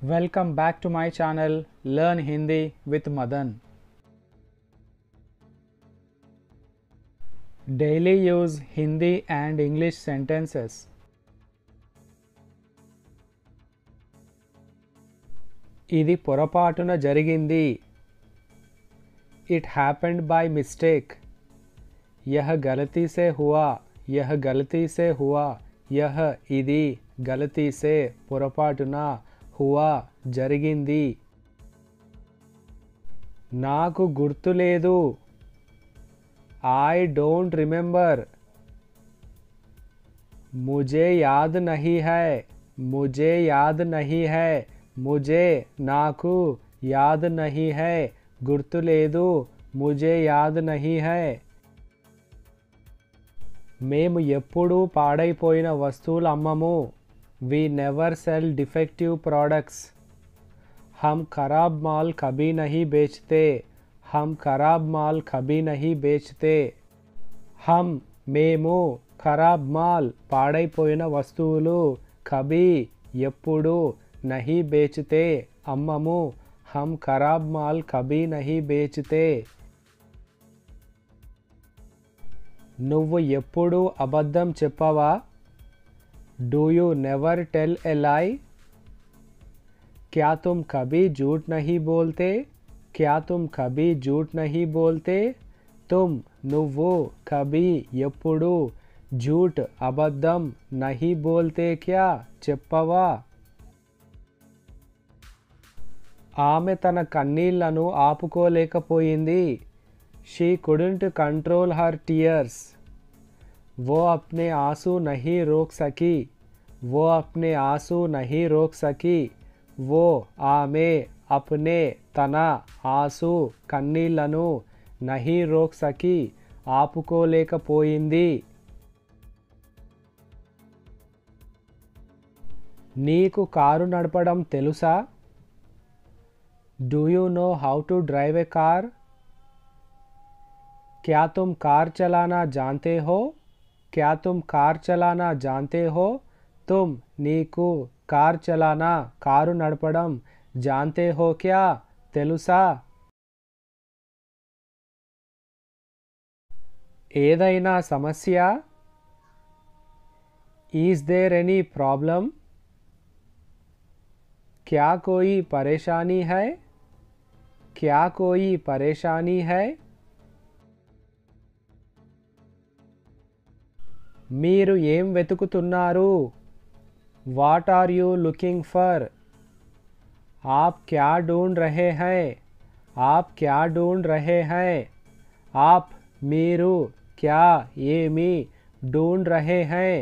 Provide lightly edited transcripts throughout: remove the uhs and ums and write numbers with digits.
Welcome back to my channel Learn Hindi with Madan. Daily use Hindi and English sentences. ఇది పొరపాటున జరిగింది. It happened by mistake. यह गलती से हुआ. यह गलती से हुआ. यह ఇది गलती से పొరపాటున हुआ జరిగింది. నాకు గుర్తులేదు. I don't remember. मुझे याद नहीं है. मुझे याद नहीं है. मुझे నాకు याद नहीं है. గుర్తులేదు. मुझे याद नहीं है. మేము ఎప్పుడూ పాడైపోయిన వస్తువులు అమ్మము. We never sell defective products. हम खराब माल कभी नहीं बेचते. हम खराब माल कभी नहीं बेचते. हम మేము ఖరాబ్ మాల్ పాడైపోయిన వస్తువులు కభీ ఎప్పుడు నహీ బేచతే అమ్మము. हम खराब माल कभी नहीं बेचते. నువ్వు ఎప్పుడు అబద్ధం చెప్పవా? Do you never tell a lie? क्या तुम कभी झूठ नहीं बोलते? क्या तुम कभी झूठ नहीं बोलते? तुम నువ్వు कभी ఎప్పుడు झूठ అబద్ధం नहीं बोलते क्या చెప్పవా? ఆమె తన కన్నీళ్లను ఆపుకోలేకపోయింది. She couldn't control her tears. वो अपने आंसू नहीं रोक सकी. वो अपने आंसू नहीं रोक सकी. वो ఆమె अपने తన ఆంసూ కన్నీళ్లను नहीं रोक सकी ఆపుకోలేకపోయింది. నీకు కారు నడపడం తెలుసా? Do you know how to drive a car? क्या तुम कार चलाना जानते हो? क्या तुम कार चलाना जानते हो? तुम నీకు కార్ చలానా కారు నడపడం जानते हो क्या తెలుసా? ఏదైనా సమస్య? Is there any problem? क्या कोई परेशानी है? क्या कोई परेशानी है? మీరు ఏం వెతుకుతున్నారు? What are you looking for? आप क्या ढूंढ रहे हैं? आप क्या ढूंढ रहे हैं? आप మీరు क्या ఏమి ढूंढ रहे हैं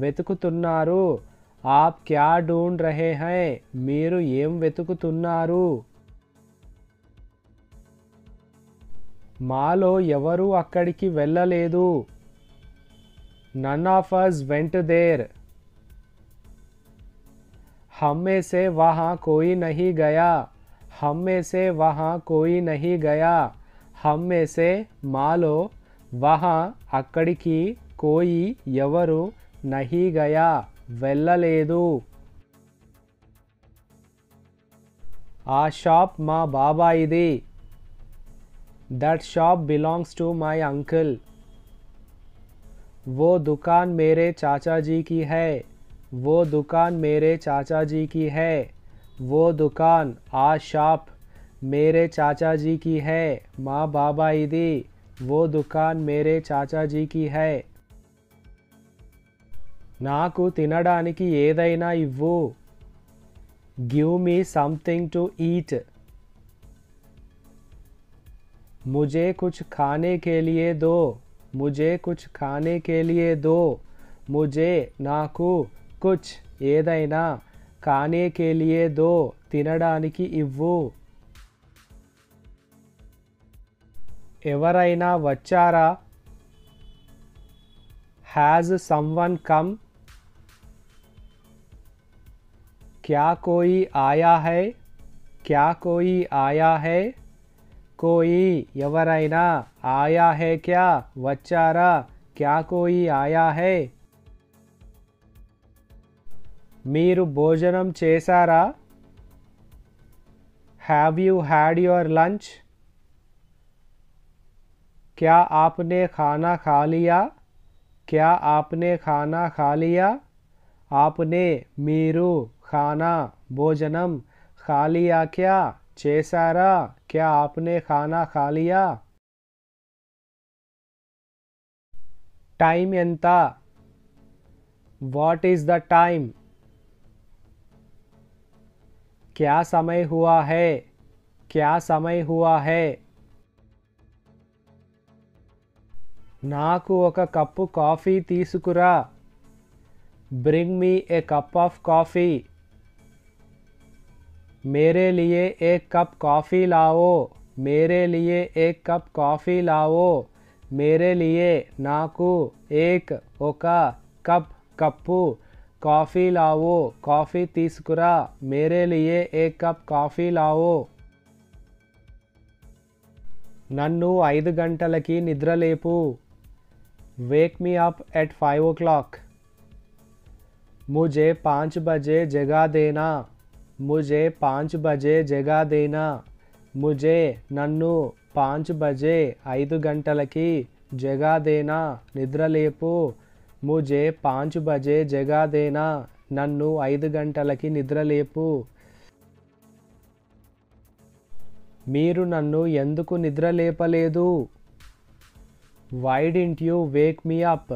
వెతుకుతున్నారు. आप क्या ढूंढ रहे हैं మీరు ఏం వెతుకుతున్నారు. మాలో ఎవరూ అక్కడికి వెళ్ళలేదు. None of us went there. हम में से वहाँ कोई नहीं गया. हम में से वहाँ कोई नहीं गया. हम में से మాలో वहाँ అక్కడికి కోయి ఎవరు नहीं गया వెళ్ళలేదు. ఆ షాప్ మా బాబాయిది. That shop belongs to my uncle. वो दुकान मेरे चाचा जी की है. वो दुकान मेरे चाचा जी की है. वो दुकान आ शॉप मेरे चाचा जी की है. माँ बाबा इदी. वो दुकान मेरे चाचा जी की है. నాకు తినడానికి ఏదైనా ఇవ్వు. Give me something to eat. मुझे कुछ खाने के लिए दो. मुझे कुछ खाने के लिए दो. मुझे నాకు कुछ ఏదైనా खाने के लिए दो తినడానికి ఇవ్వు. ఎవరైనా వచ్చారా? Has someone come? क्या कोई आया है? क्या कोई आया है? कोई ఎవరైనా आया है क्या వచ్చారా? क्या कोई आया है? మీరు భోజనం చేశారా? Have you had your lunch? क्या आपने खाना खा लिया? क्या आपने खाना खा लिया? आपने మీరు खाना భోజనం खा लिया क्या? చేశారా? क्या आपने खाना खा लिया? టైం ఎంత? What is the time? क्या समय हुआ है? क्या समय हुआ है? నాకు ఒక కప్పు కాఫీ తీసుకురా. Bring me a cup of coffee. मेरे लिए एक कप कॉफ़ी लाओ. मेरे लिए एक कप कॉफ़ी लाओ. मेरे लिए నాకు ఒక cup cup coffee Lao. Coffee తీసుకురా. मेरे लिए एक कप कॉफ़ी लाओ. నన్ను 5 గంటలకి నిద్రలేపు. Wake me up at 5 o'clock. मुझे 5 बजे जगा देना. मुझे 5 बजे जगा देना. मुझे నన్ను 5 बजे 5 గంటలకి జగా దేనా నిద్రలేపు. मुझे 5 बजे जगा देना. నన్ను 5 గంటలకి నిద్రలేపు. మీరు నన్ను ఎందుకు నిద్రలేపలేదు? Why didn't you wake me up?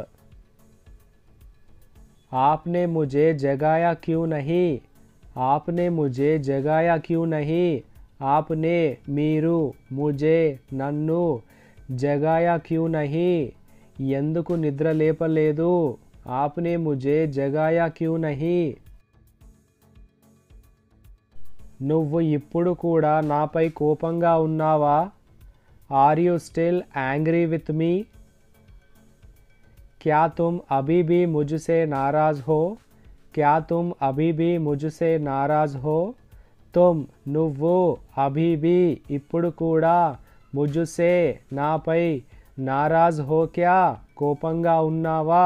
आपने मुझे जगाया क्यों नहीं? आपने मुझे जगाया क्यों नहीं? आपने మీరు मुझे నన్ను जगाया क्यों नहीं? ఎందుకు నిద్ర లేపలేదు? आपने मुझे जगाया क्यों नहीं? నువ్వు ఇప్పుడు కూడా నాపై కోపంగా ఉన్నావా? Are you still angry with me? क्या तुम अभी भी मुझसे नाराज़ हो? क्या तुम अभी भी मुझसे नाराज़ हो? तुम నువ్వు అభీ भी ఇప్పుడు కూడా मुझसे నాపై नाराज़ हो क्या కోపంగా ఉన్నావా?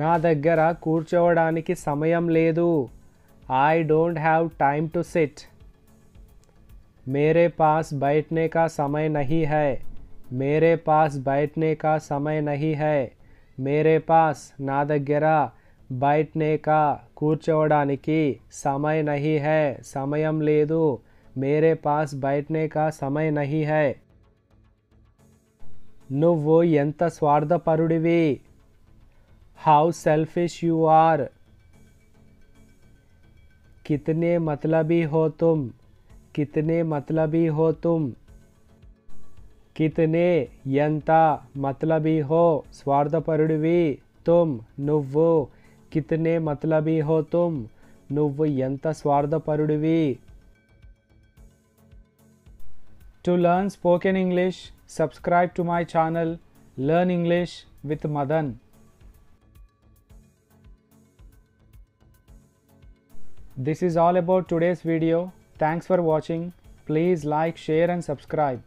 నా దగ్గర కూర్చోవడానికి సమయం లేదు. I don't have time to sit. मेरे पास बैठने का समय नहीं है. मेरे पास बैठने का समय नहीं है. मेरे पास నా దగ్గర बैठने का కూర్చోవడానికి समय नहीं है సమయం లేదు. मेरे पास बैठने का समय नहीं है. నువ్వు ఎంత స్వార్థపరుడివి. How selfish you are. कितने मतलबी हो तुम. कितने मतलबी हो तुम. कितने ఎంత मतलबी हो స్వార్థపరుడివి. तुम నువ్వు. कितने मतलबी हो तुम నువ్వు ఎంత స్వార్థపరుడివి. To learn spoken English, subscribe to my channel Learn English with Madan. This is all about today's video. Thanks for watching. Please like, share and subscribe.